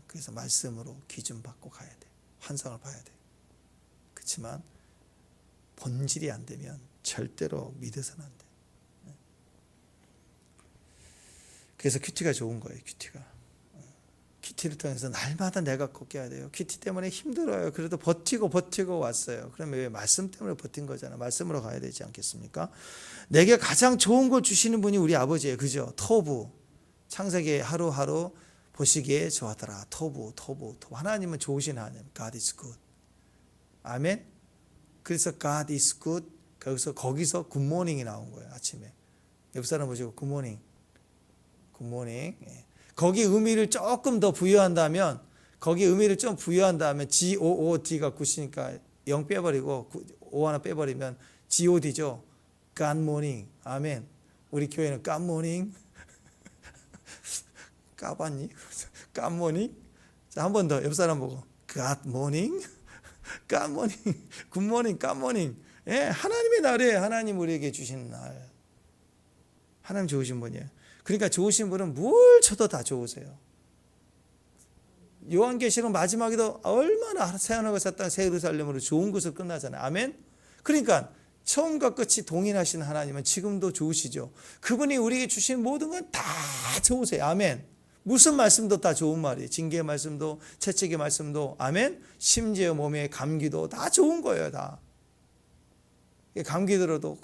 그래서 말씀으로 기준 받고 가야 돼. 환상을 봐야 돼. 그렇지만 본질이 안 되면 절대로 믿어서는 안 돼. 그래서 큐티가 좋은 거예요. 큐티를 통해서 날마다 내가 꺾여야 돼요. 큐티 때문에 힘들어요. 그래도 버티고 왔어요. 그러면 왜 말씀 때문에 버틴 거잖아. 말씀으로 가야 되지 않겠습니까? 내게 가장 좋은 걸 주시는 분이 우리 아버지예요. 그죠? 토부. 창세기 하루하루 보시기에 좋았더라. 토부. 하나님은 좋으신 하나님. God is good. 아멘. 그래서 God is good. 거기서 굿모닝이 나온 거예요. 아침에. 옆 사람 보시고 굿모닝. 굿모닝. 거기 의미를 조금 더 부여한다면 GOOD가 굿이니까 0 빼버리고 O 하나 빼버리면 GOD죠. God morning. 아멘. 우리 교회는 God morning. 까봤니? God morning. 자, 한 번 더 옆 사람 보고 God morning. God morning. Good morning. God morning. 예, 하나님의 날이에요. 하나님 우리에게 주시는 날. 하나님 좋으신 분이에요. 그러니까 좋으신 분은 뭘 쳐도 다 좋으세요. 요한계시록 마지막에도 얼마나 새하늘과 새 땅 새 예루살렘으로 좋은 것으로 끝나잖아요. 아멘. 그러니까 처음과 끝이 동일하신 하나님은 지금도 좋으시죠. 그분이 우리에게 주신 모든 건 다 좋으세요. 아멘. 무슨 말씀도 다 좋은 말이에요. 징계의 말씀도 채찍의 말씀도 아멘. 심지어 몸의 감기도 다 좋은 거예요. 다. 감기 들어도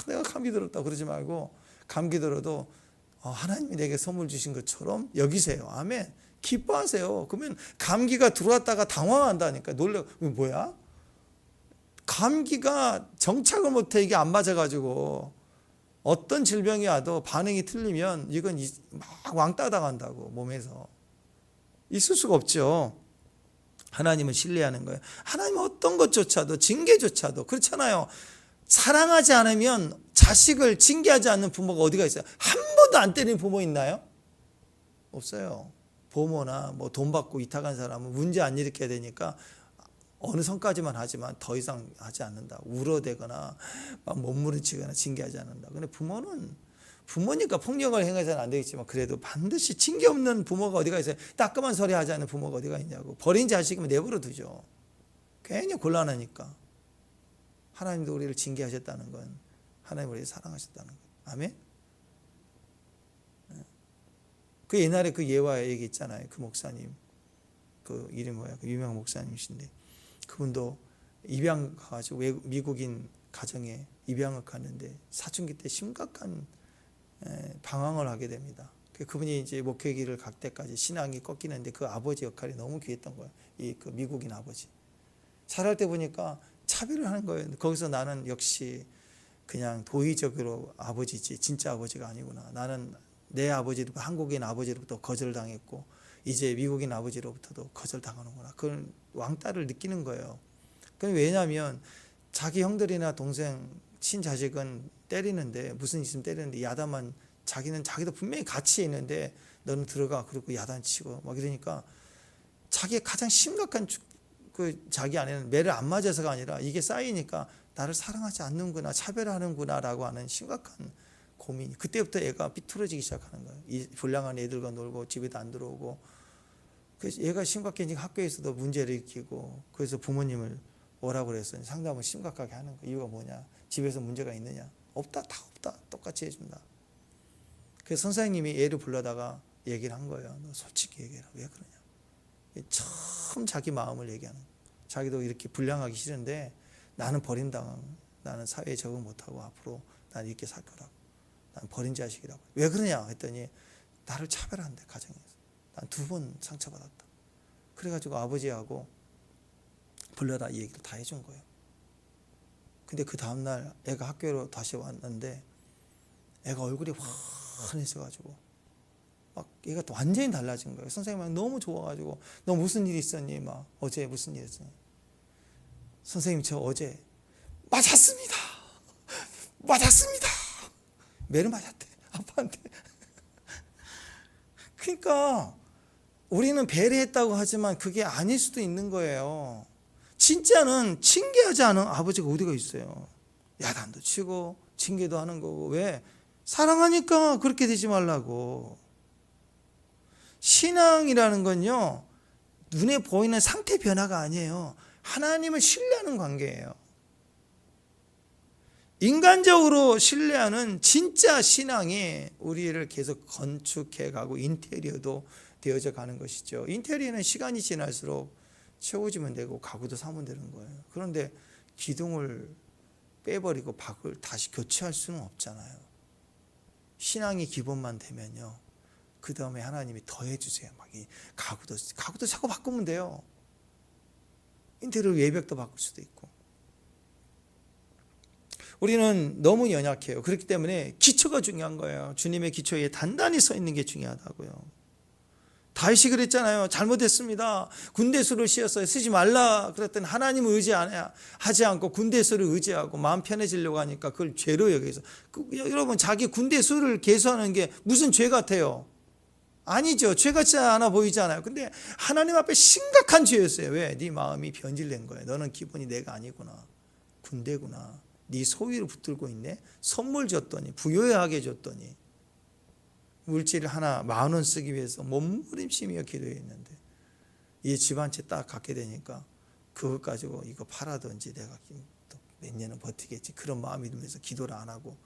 내가 감기 들었다 그러지 말고 감기 들어도 하나님이 내게 선물 주신 것처럼 여기세요. 아멘. 기뻐하세요. 그러면 감기가 들어왔다가 당황한다니까. 놀래. 뭐야? 감기가 정착을 못해 이게 안 맞아가지고 어떤 질병이 와도 반응이 틀리면 이건 막 왕따 당한다고 몸에서. 있을 수가 없죠. 하나님을 신뢰하는 거예요. 하나님 어떤 것조차도 징계조차도 그렇잖아요. 사랑하지 않으면 자식을 징계하지 않는 부모가 어디가 있어요? 한 번도 안 때리는 부모 있나요? 없어요. 부모나 뭐 돈 받고 위탁한 사람은 문제 안 일으켜야 되니까 어느 선까지만 하지만 더 이상 하지 않는다. 울어대거나 막 몸부림치거나 징계하지 않는다. 근데 부모니까 폭력을 행해서는 안 되겠지만 그래도 반드시 징계 없는 부모가 어디가 있어요? 따끔한 소리 하지 않는 부모가 어디가 있냐고. 버린 자식이면 내버려 두죠. 괜히 곤란하니까. 하나님도 우리를 징계하셨다는 건 하나님 우리를 사랑하셨다는 거예요. 아멘. 그 옛날에 그 예화 얘기 있잖아요. 그 목사님, 그 이름 뭐야? 그 유명 목사님이신데 그분도 입양 가가지고 미국인 가정에 입양을 갔는데 사춘기 때 심각한 방황을 하게 됩니다. 그분이 이제 목회기를 갈 때까지 신앙이 꺾이는데 그 아버지 역할이 너무 귀했던 거예요. 그 미국인 아버지. 살할 때 보니까 차별을 하는 거예요. 거기서 나는 역시 그냥 도의적으로 아버지지 진짜 아버지가 아니구나. 나는 내 아버지도 한국인 아버지로부터 거절당했고 이제 미국인 아버지로부터도 거절당하는구나. 그런 왕따를 느끼는 거예요. 왜냐하면 자기 형들이나 동생 친자식은 때리는데 무슨 있으면 때리는데 야단만 자기도 분명히 같이 있는데 너는 들어가 그리고 야단치고 막 이러니까 자기의 가장 심각한 자기 안에는 매를 안 맞아서가 아니라 이게 쌓이니까 나를 사랑하지 않는구나 차별하는구나 라고 하는 심각한 고민. 그때부터 애가 삐뚤어지기 시작하는 거예요. 이 불량한 애들과 놀고 집에도 안 들어오고 그래서 얘가 심각해지니까 학교에서도 문제를 일으키고 그래서 부모님을 오라고 그랬어요. 상담을 심각하게 하는 거예요. 이유가 뭐냐? 집에서 문제가 있느냐? 없다. 다 없다. 똑같이 해준다. 그래서 선생님이 얘를 불러다가 얘기를 한 거예요. 너 솔직히 얘기해라. 왜 그러냐? 처음 자기 마음을 얘기하는 거예요. 자기도 이렇게 불량하기 싫은데 나는 버림당한 나는 사회에 적응 못하고 앞으로 난 이렇게 살 거라고. 난 버린 자식이라고. 왜 그러냐 했더니 나를 차별한대 가정에서. 난 2번 상처받았다. 그래가지고 아버지하고 불러다 이 얘기를 다 해준 거예요. 근데 그 다음날 애가 학교로 다시 왔는데 애가 얼굴이 환해져가지고 막 얘가 또 완전히 달라진 거예요. 선생님이 너무 좋아가지고 너 무슨 일 있었니? 막 어제 무슨 일 있었니? 선생님 저 어제 맞았습니다. 매를 맞았대. 아빠한테. 그러니까 우리는 배려했다고 하지만 그게 아닐 수도 있는 거예요. 진짜는 징계하지 않은 아버지가 어디가 있어요. 야단도 치고 징계도 하는 거고. 왜? 사랑하니까 그렇게 되지 말라고. 신앙이라는 건요, 눈에 보이는 상태 변화가 아니에요. 하나님을 신뢰하는 관계예요. 인간적으로 신뢰하는 진짜 신앙이 우리를 계속 건축해 가고 인테리어도 되어져 가는 것이죠. 인테리어는 시간이 지날수록 채워지면 되고 가구도 사면 되는 거예요. 그런데 기둥을 빼버리고 박을 다시 교체할 수는 없잖아요. 신앙이 기본만 되면요, 그 다음에 하나님이 더해 주세요. 막 이 가구도 자꾸 바꾸면 돼요. 인테리어 외벽도 바꿀 수도 있고. 우리는 너무 연약해요. 그렇기 때문에 기초가 중요한 거예요. 주님의 기초에 단단히 서 있는 게 중요하다고요. 다윗이 그랬잖아요. 잘못했습니다. 군대수를 씌었어요. 쓰지 말라 그랬더니 하나님을 의지하지 않고 군대수를 의지하고 마음 편해지려고 하니까 그걸 죄로 여기서. 여러분, 자기 군대수를 계수하는 게 무슨 죄 같아요? 아니죠. 죄 같지 않아 보이잖아요. 근데 하나님 앞에 심각한 죄였어요. 왜? 네 마음이 변질된 거예요. 너는 기본이 내가 아니구나. 군대구나. 네 소위를 붙들고 있네. 선물 줬더니, 부유하게 줬더니, 물질 하나 10,000원 쓰기 위해서 몸부림치며 기도했는데, 이 집 한 채 딱 갖게 되니까 그것 가지고 이거 팔아든지 내가 몇 년은 버티겠지, 그런 마음이 들면서 기도를 안 하고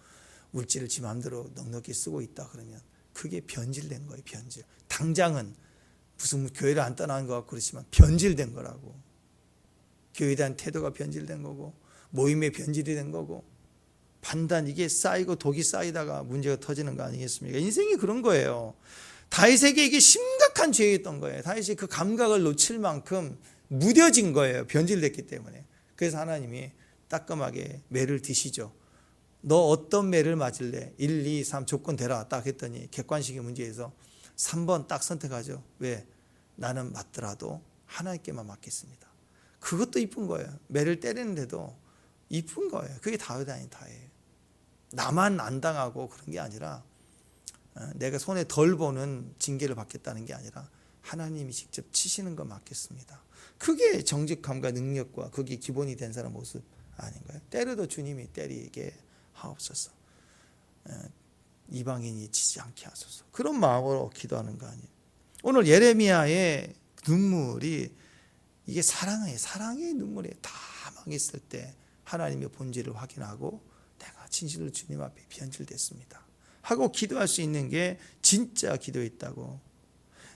물질을 지 마음대로 넉넉히 쓰고 있다 그러면 그게 변질된 거예요. 변질. 당장은 무슨 교회를 안 떠나는 것 같고 그렇지만 변질된 거라고. 교회에 대한 태도가 변질된 거고, 모임의 변질이 된 거고, 판단, 이게 쌓이고 독이 쌓이다가 문제가 터지는 거 아니겠습니까? 인생이 그런 거예요. 다윗에게 이게 심각한 죄였던 거예요. 다윗이 그 감각을 놓칠 만큼 무뎌진 거예요. 변질됐기 때문에. 그래서 하나님이 따끔하게 매를 드시죠. 너 어떤 매를 맞을래? 1, 2, 3 조건 대라 딱 했더니 객관식의 문제에서 3번 딱 선택하죠. 왜? 나는 맞더라도 하나님께만 맡겠습니다. 그것도 이쁜 거예요. 매를 때리는데도 이쁜 거예요. 그게 다윗 아닌 다예요. 나만 안 당하고 그런 게 아니라, 내가 손에 덜 보는 징계를 받겠다는 게 아니라 하나님이 직접 치시는 거 맡겠습니다. 그게 정직함과 능력과 그게 기본이 된 사람 모습 아닌가요? 때려도 주님이 때리게 하옵소서. 이방인이 치지 않게 하소서. 그런 마음으로 기도하는 거 아니에요. 오늘 예레미야의 눈물이 이게 사랑이에요. 사랑의 눈물이 다 망했을 때 하나님의 본질을 확인하고 내가 진실로 주님 앞에 변질됐습니다 하고 기도할 수 있는 게 진짜 기도였다고.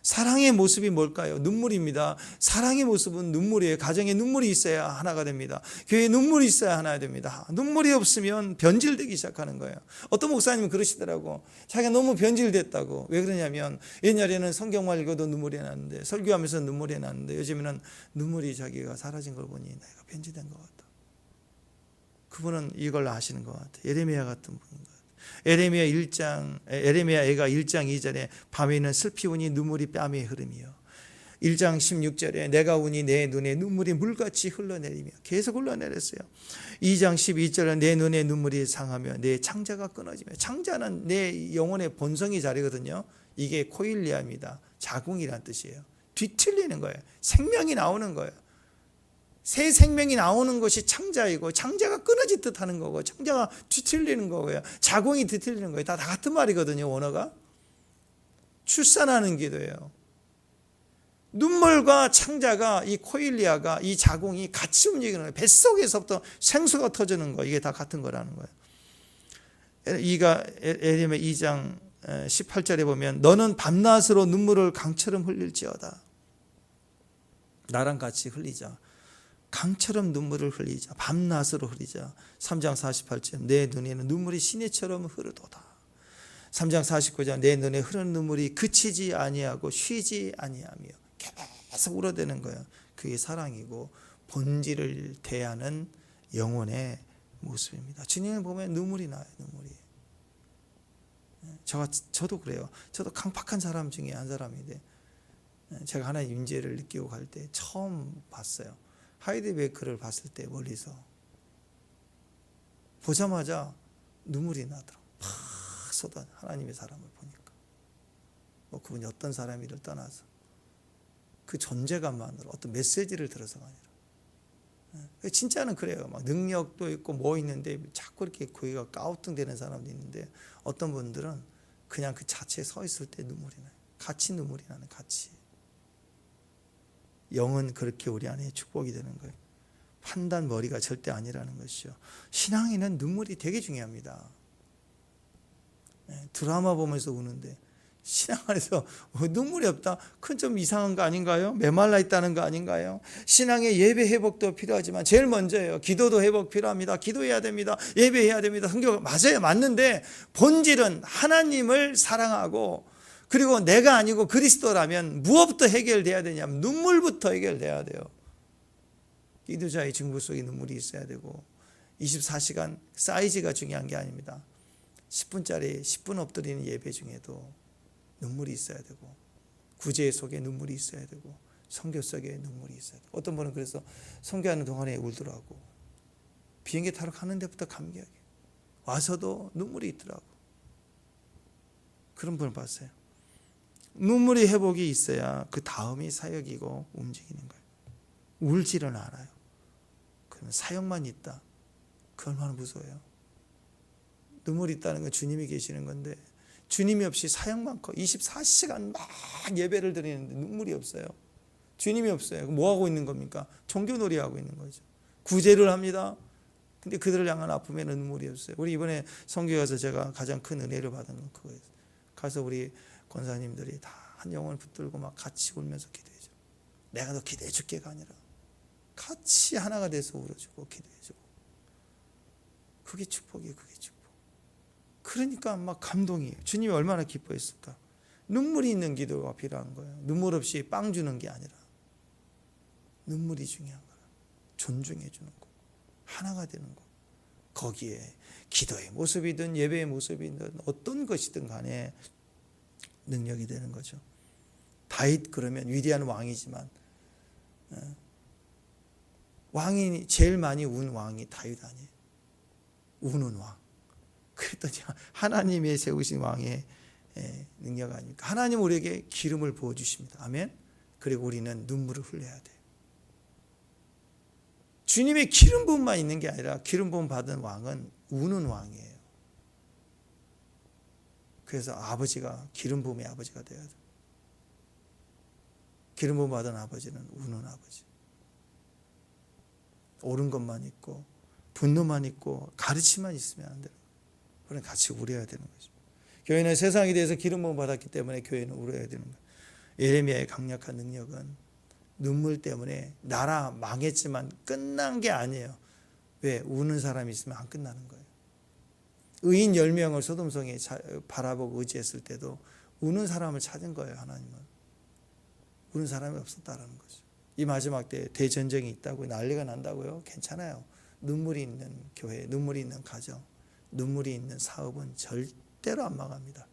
사랑의 모습이 뭘까요? 눈물입니다. 사랑의 모습은 눈물이에요. 가정에 눈물이 있어야 하나가 됩니다. 교회에 눈물이 있어야 하나가 됩니다. 눈물이 없으면 변질되기 시작하는 거예요. 어떤 목사님은 그러시더라고. 자기가 너무 변질됐다고. 왜 그러냐면 옛날에는 성경만 읽어도 눈물이 났는데, 설교하면서 눈물이 났는데, 요즘에는 눈물이 자기가 사라진 걸 보니 내가 변질된 것 같다. 그분은 이걸 아시는 것 같아요. 예레미야 같은 분인 것 같아요. 에레미야가 1장 2절에 밤에 는 슬피 우니 눈물이 뺨에 흐르며, 1장 16절에 내가 우니 내 눈에 눈물이 물같이 흘러내리며, 계속 흘러내렸어요. 2장 12절에 내 눈에 눈물이 상하며 내 창자가 끊어지며. 창자는 내 영혼의 본성이 자리거든요. 이게 코일리아입니다. 자궁이란 뜻이에요. 뒤틀리는 거예요. 생명이 나오는 거예요. 새 생명이 나오는 것이 창자이고, 창자가 끊어질 듯 하는 거고, 창자가 뒤틀리는 거고요. 자궁이 뒤틀리는 거예요. 다 같은 말이거든요. 원어가. 출산하는 기도예요. 눈물과 창자가, 이 코일리아가, 이 자궁이 같이 움직이는 거예요. 뱃속에서부터 생수가 터지는 거, 이게 다 같은 거라는 거예요. 이가 에레미야 2장 18절에 보면 너는 밤낮으로 눈물을 강처럼 흘릴지어다. 나랑 같이 흘리자. 강처럼 눈물을 흘리자. 밤낮으로 흘리자. 3장 48절 내 눈에는 눈물이 시내처럼 흐르도다. 3장 49절 내 눈에 흐르는 눈물이 그치지 아니하고 쉬지 아니하며. 계속 울어대는 거예요. 그게 사랑이고 본질을 대하는 영혼의 모습입니다. 주님을 보면 눈물이 나요. 눈물이. 저도 그래요. 저도 강팍한 사람 중에 한 사람인데, 제가 하나님 임재를 느끼고 갈 때 처음 봤어요. 하이데베크를 봤을 때 멀리서 보자마자 눈물이 나더라고요. 팍 쏟아. 하나님의 사람을 보니까 뭐 그분이 어떤 사람이를 떠나서 그 존재감만으로 어떤 메시지를 들어서가 아니라, 진짜는 그래요. 막 능력도 있고 뭐 있는데 자꾸 이렇게 고개가 까우뚱대는 사람도 있는데, 어떤 분들은 그냥 그 자체에 서 있을 때 눈물이 나요. 같이 눈물이 나는, 같이. 영은 그렇게 우리 안에 축복이 되는 거예요. 판단 머리가 절대 아니라는 것이죠. 신앙에는 눈물이 되게 중요합니다. 드라마 보면서 우는데 신앙 안에서 눈물이 없다? 그건 좀 이상한 거 아닌가요? 메말라 있다는 거 아닌가요? 신앙의 예배 회복도 필요하지만 제일 먼저예요. 기도도 회복 필요합니다. 기도해야 됩니다. 예배해야 됩니다. 성경 맞아요. 맞는데 본질은 하나님을 사랑하고, 그리고 내가 아니고 그리스도라면 무엇부터 해결돼야 되냐면 눈물부터 해결돼야 돼요. 기도자의 중보 속에 눈물이 있어야 되고, 24시간 사이즈가 중요한 게 아닙니다. 10분짜리 10분 엎드리는 예배 중에도 눈물이 있어야 되고, 구제 속에 눈물이 있어야 되고, 선교 속에 눈물이 있어야 되고. 어떤 분은 그래서 선교하는 동안에 울더라고. 비행기 타러 가는 데부터 감격해. 와서도 눈물이 있더라고. 그런 분을 봤어요. 눈물이 회복이 있어야 그 다음이 사역이고 움직이는 거예요. 울지는 않아요. 그러면 사역만 있다. 그 얼마나 무서워요. 눈물이 있다는 건 주님이 계시는 건데, 주님이 없이 사역 많고 24시간 막 예배를 드리는데 눈물이 없어요. 주님이 없어요. 뭐 하고 있는 겁니까? 종교놀이 하고 있는 거죠. 구제를 합니다. 근데 그들을 향한 아픔에는 눈물이 없어요. 우리 이번에 선교에 가서 제가 가장 큰 은혜를 받은 건 그거예요. 가서 우리 권사님들이 다 한 영혼을 붙들고 막 같이 울면서 기도해줘. 내가 너 기도해 줄게가 아니라 같이 하나가 돼서 울어주고 기도해주고. 그게 축복이에요. 그게 축복. 그러니까 막 감동이에요. 주님이 얼마나 기뻐했을까. 눈물이 있는 기도가 필요한 거예요. 눈물 없이 빵 주는 게 아니라 눈물이 중요한 거예요. 존중해 주는 거, 하나가 되는 거. 거기에 기도의 모습이든 예배의 모습이든 어떤 것이든 간에 능력이 되는 거죠. 다윗 그러면 위대한 왕이지만, 왕이 제일 많이 운 왕이 다윗 아니에요. 우는 왕. 그랬더니 하나님의 세우신 왕의 능력 아닙니까? 하나님 우리에게 기름을 부어주십니다. 아멘. 그리고 우리는 눈물을 흘려야 돼요. 주님의 기름 부음만 있는 게 아니라 기름 부음 받은 왕은 우는 왕이에요. 그래서 아버지가 기름 부음의 아버지가 되어야 돼요. 기름 부음 받은 아버지는 우는 아버지. 옳은 것만 있고 분노만 있고 가르침만 있으면 안 돼요. 우리는 같이 울어야 되는 거죠. 교회는 세상에 대해서 기름 부음 받았기 때문에 교회는 울어야 되는 거예요. 예레미야의 강력한 능력은 눈물 때문에 나라 망했지만 끝난 게 아니에요. 왜? 우는 사람이 있으면 안 끝나는 거예요. 의인 10명을 소돔성에 바라보고 의지했을 때도 우는 사람을 찾은 거예요. 하나님은. 우는 사람이 없었다라는 거죠. 이 마지막 때 대전쟁이 있다고 난리가 난다고요? 괜찮아요. 눈물이 있는 교회, 눈물이 있는 가정, 눈물이 있는 사업은 절대로 안 망합니다.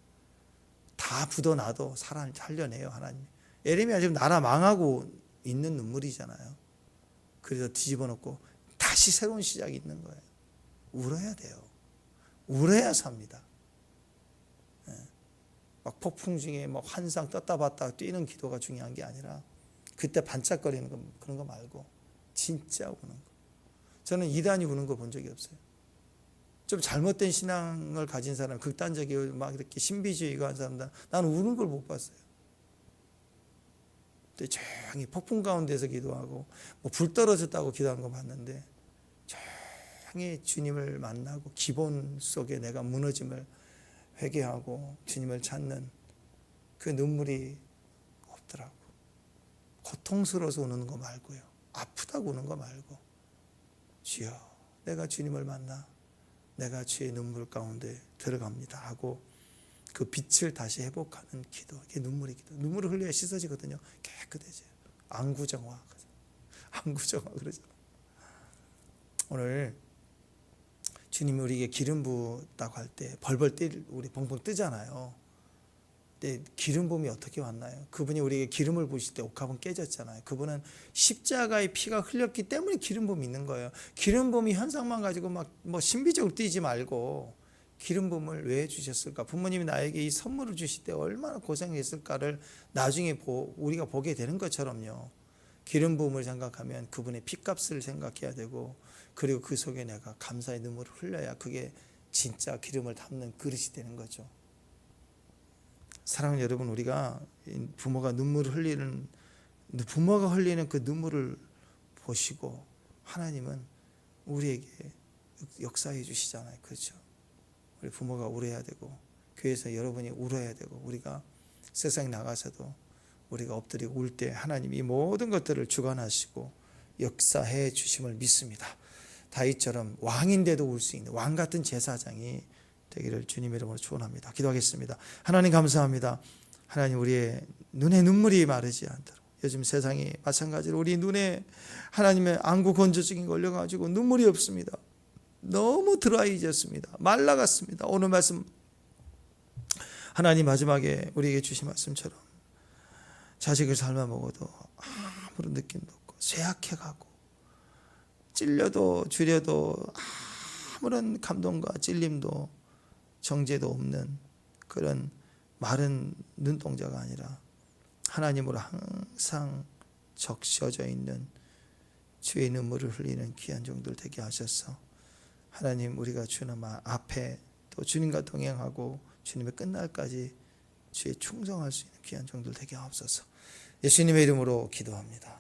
다 굳어놔도 살려내요, 하나님. 예레미야 지금 나라 망하고 있는 눈물이잖아요. 그래서 뒤집어 놓고 다시 새로운 시작이 있는 거예요. 울어야 돼요. 울어야 삽니다. 막 폭풍 중에 막 환상 떴다 봤다 뛰는 기도가 중요한 게 아니라 그때 반짝거리는 거, 그런 거 말고 진짜 우는 거. 저는 이단이 우는 거 본 적이 없어요. 좀 잘못된 신앙을 가진 사람, 극단적이고 막 이렇게 신비주의가 한 사람들, 나는 우는 걸 못 봤어요. 근데 조용히 폭풍 가운데서 기도하고 뭐 불 떨어졌다고 기도한 거 봤는데 조용히 주님을 만나고 기본 속에 내가 무너짐을 회개하고 주님을 찾는 그 눈물이 없더라고. 고통스러워서 우는 거 말고요. 아프다고 우는 거 말고, 주여 내가 주님을 만나 내가 주의 눈물 가운데 들어갑니다 하고 그 빛을 다시 회복하는 기도. 이게 눈물이 기도. 눈물을 흘려야 씻어지거든요. 깨끗해져요. 안구정화. 안구정화 그러죠. 오늘 주님이 우리에게 기름 부었다고 할 때 벌벌 우리 벙벙 뜨잖아요. 근데 기름 부음이 어떻게 왔나요? 그분이 우리에게 기름을 부으실 때 옥합은 깨졌잖아요. 그분은 십자가의 피가 흘렸기 때문에 기름 부음이 있는 거예요. 기름 부음이 현상만 가지고 막 뭐 신비적으로 뛰지 말고 기름 부음을 왜 주셨을까? 부모님이 나에게 이 선물을 주실 때 얼마나 고생했을까를 나중에 우리가 보게 되는 것처럼요. 기름 부음을 생각하면 그분의 핏값을 생각해야 되고, 그리고 그 속에 내가 감사의 눈물을 흘려야 그게 진짜 기름을 담는 그릇이 되는 거죠. 사랑하는 여러분, 우리가 부모가 흘리는 그 눈물을 보시고 하나님은 우리에게 역사해 주시잖아요. 그렇죠? 우리 부모가 울어야 되고, 교회에서 여러분이 울어야 되고, 우리가 세상에 나가서도 우리가 엎드리고 울 때 하나님이 이 모든 것들을 주관하시고 역사해 주심을 믿습니다. 다윗처럼 왕인데도 울 수 있는 왕 같은 제사장이 되기를 주님의 이름으로 축원합니다. 기도하겠습니다. 하나님 감사합니다. 하나님, 우리의 눈에 눈물이 마르지 않도록, 요즘 세상이 마찬가지로 우리 눈에 하나님의 안구 건조증이 걸려가지고 눈물이 없습니다. 너무 드라이해졌습니다. 말라갔습니다. 오늘 말씀 하나님 마지막에 우리에게 주신 말씀처럼 자식을 삶아 먹어도 아무런 느낌도 없고 쇠약해가고 찔려도 줄여도 아무런 감동과 찔림도 정죄도 없는 그런 마른 눈동자가 아니라 하나님으로 항상 적셔져 있는 주의 눈물을 흘리는 귀한 종들 되게 하셔서 하나님, 우리가 주님 앞에 또 주님과 동행하고 주님의 끝날까지 주의 충성할 수 있는 귀한 종들 되게 하옵소서. 예수님의 이름으로 기도합니다.